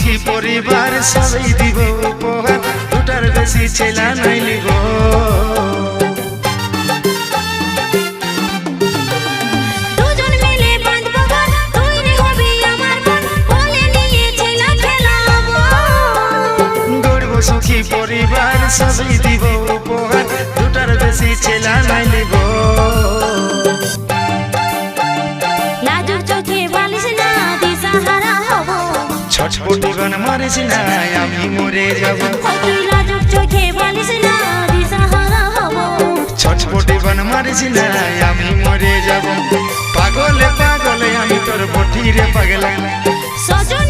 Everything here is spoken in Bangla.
সুখী পরিবার সবাই দিব উপহার, দুটার বেশি ছেলা নাই লিব। দুজন মিলে বাঁধবো ঘর, তৈরি হবি আমার ঘর, বলে নিয়ে ছেলা খেলাবো। গড়ব সুখী পরিবার সবাই দিব উপহার, দুটার বেশি ছেলা নাই লিব। লাজুক চোখে বালিশ না দিশাহারা হব, ছটপটি গান মারিস না আমি মরে যাব। তুই লাজুক চোখে বালিশ না দিশাহারা হব, ছটপটি গান মারিস না আমি মরে যাব। পাগলে পাগলে আমি তোর বটিরে পাগলা। সজন